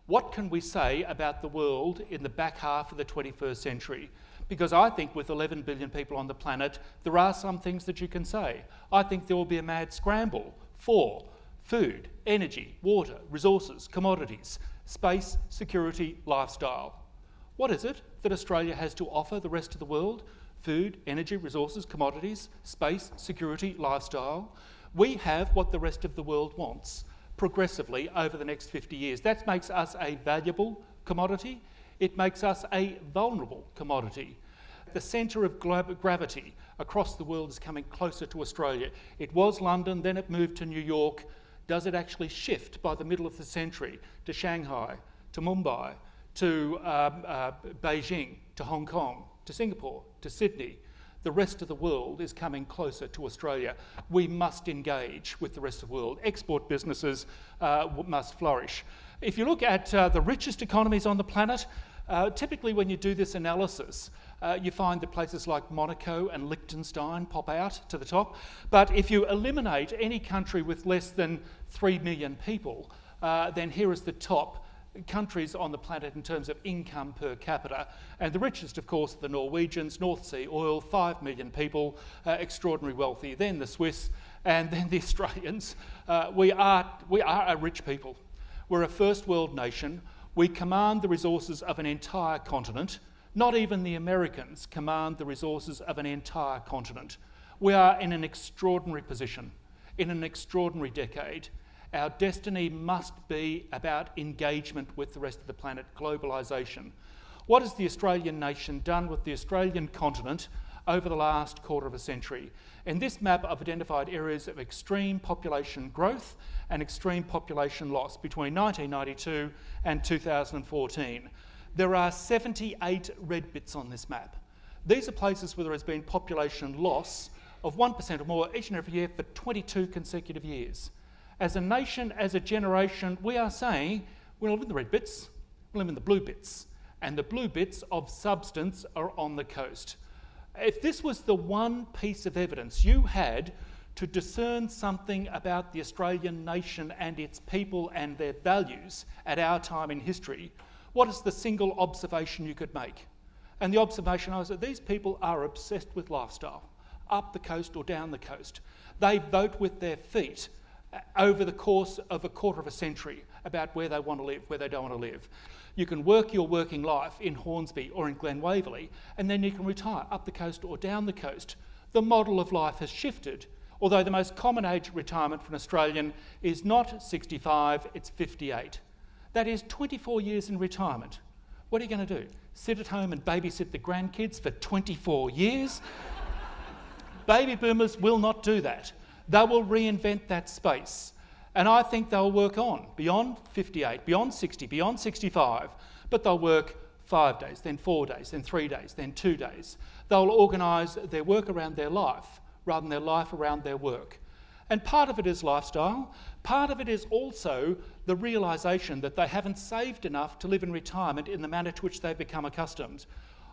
What can we say about the world in the back half of the 21st century? Because I think with 11 billion people on the planet, there are some things that you can say. I think there will be a mad scramble for food, energy, water, resources, commodities, space, security, lifestyle. What is it that Australia has to offer the rest of the world? Food, energy, resources, commodities, space, security, lifestyle. We have what the rest of the world wants progressively over the next 50 years. That makes us a valuable commodity. It makes us a vulnerable commodity. The centre of gravity across the world is coming closer to Australia. It was London, then it moved to New York. Does it actually shift by the middle of the century to Shanghai, to Mumbai, to Beijing, to Hong Kong, to Singapore, to Sydney? The rest of the world is coming closer to Australia. We must engage with the rest of the world. Export businesses must flourish. If you look at the richest economies on the planet, typically when you do this analysis, you find that places like Monaco and Liechtenstein pop out to the top. But if you eliminate any country with less than 3 million people, then here is the top countries on the planet in terms of income per capita. And the richest, of course, are the Norwegians, North Sea oil, 5 million people, extraordinarily wealthy. Then the Swiss, and then the Australians. We are a rich people. We're a first world nation. We command the resources of an entire continent. Not even the Americans command the resources of an entire continent. We are in an extraordinary position, in an extraordinary decade. Our destiny must be about engagement with the rest of the planet, globalisation. What has the Australian nation done with the Australian continent over the last quarter of a century? In this map, I've identified areas of extreme population growth and extreme population loss between 1992 and 2014. There are 78 red bits on this map. These are places where there has been population loss of 1% or more each and every year for 22 consecutive years. As a nation, as a generation, we are saying we live in the red bits, we live in the blue bits, and the blue bits of substance are on the coast. If this was the one piece of evidence you had to discern something about the Australian nation and its people and their values at our time in history, what is the single observation you could make? And the observation was that these people are obsessed with lifestyle, up the coast or down the coast. They vote with their feet over the course of a quarter of a century about where they want to live, where they don't want to live. You can work your working life in Hornsby or in Glen Waverley, and then you can retire up the coast or down the coast. The model of life has shifted, although the most common age of retirement for an Australian is not 65, it's 58. That is 24 years in retirement. What are you going to do? Sit at home and babysit the grandkids for 24 years? Baby boomers will not do that. They will reinvent that space. And I think they'll work on beyond 58, beyond 60, beyond 65, but they'll work 5 days, then 4 days, then 3 days, then 2 days. They'll organise their work around their life rather than their life around their work. And part of it is lifestyle. Part of it is also the realisation that they haven't saved enough to live in retirement in the manner to which they've become accustomed.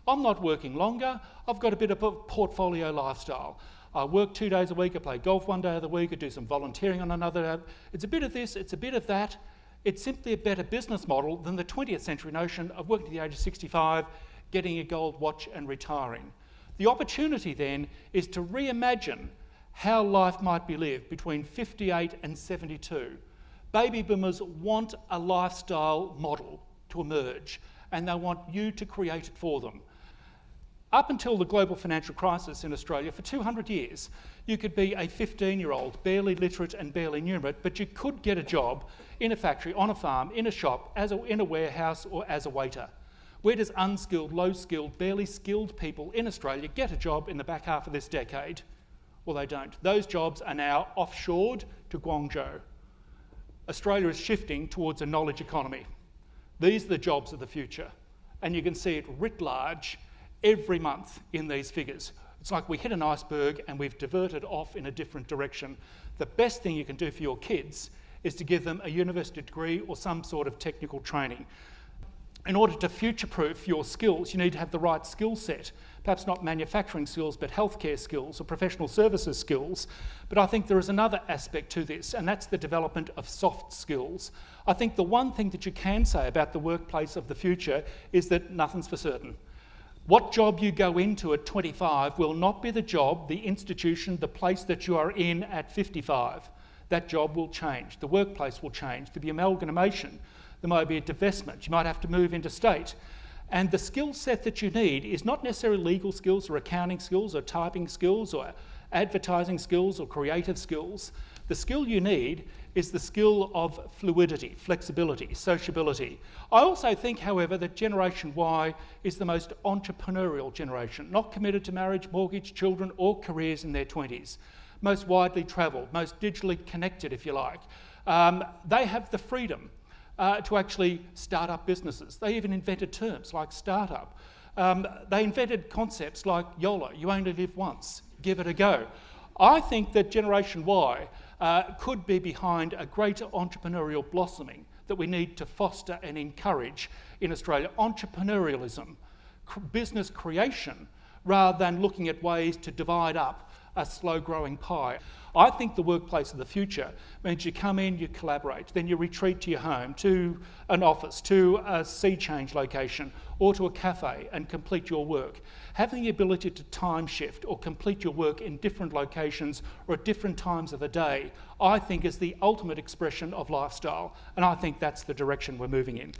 I'm not working longer. I've got a bit of a portfolio lifestyle. I work 2 days a week, I play golf 1 day of the week, I do some volunteering on another day. It's a bit of this, it's a bit of that. It's simply a better business model than the 20th century notion of working to the age of 65, getting a gold watch and retiring. The opportunity then is to reimagine how life might be lived between 58 and 72. Baby boomers want a lifestyle model to emerge, and they want you to create it for them. Up until the global financial crisis in Australia, for 200 years, you could be a 15-year-old, barely literate and barely numerate, but you could get a job in a factory, on a farm, in a shop, in a warehouse, or as a waiter. Where does unskilled, low-skilled, barely skilled people in Australia get a job in the back half of this decade? Well, they don't. Those jobs are now offshored to Guangzhou. Australia is shifting towards a knowledge economy. These are the jobs of the future. And you can see it writ large every month in these figures. It's like we hit an iceberg and we've diverted off in a different direction. The best thing you can do for your kids is to give them a university degree or some sort of technical training. in order to future-proof your skills, you need to have the right skill set. Perhaps not manufacturing skills, but healthcare skills or professional services skills. But I think there is another aspect to this, and that's the development of soft skills. I think the one thing that you can say about the workplace of the future is that nothing's for certain. What job you go into at 25 will not be the job, the institution, the place that you are in at 55. That job will change. The workplace will change. There'll be amalgamation. There might be a divestment. You might have to move interstate. And the skill set that you need is not necessarily legal skills or accounting skills or typing skills or advertising skills or creative skills. The skill you need is the skill of fluidity, flexibility, sociability. I also think, however, that Generation Y is the most entrepreneurial generation, not committed to marriage, mortgage, children or careers in their 20s. Most widely travelled, most digitally connected, if you like. They have the freedom to actually start up businesses. They even invented terms like startup. They invented concepts like YOLO, you only live once, give it a go. I think that Generation Y could be behind a greater entrepreneurial blossoming that we need to foster and encourage in Australia. Entrepreneurialism, business creation, rather than looking at ways to divide up a slow-growing pie. I think the workplace of the future means you come in, you collaborate, then you retreat to your home, to an office, to a sea change location, or to a cafe and complete your work. Having the ability to time shift or complete your work in different locations or at different times of the day, I think is the ultimate expression of lifestyle, and I think that's the direction we're moving in.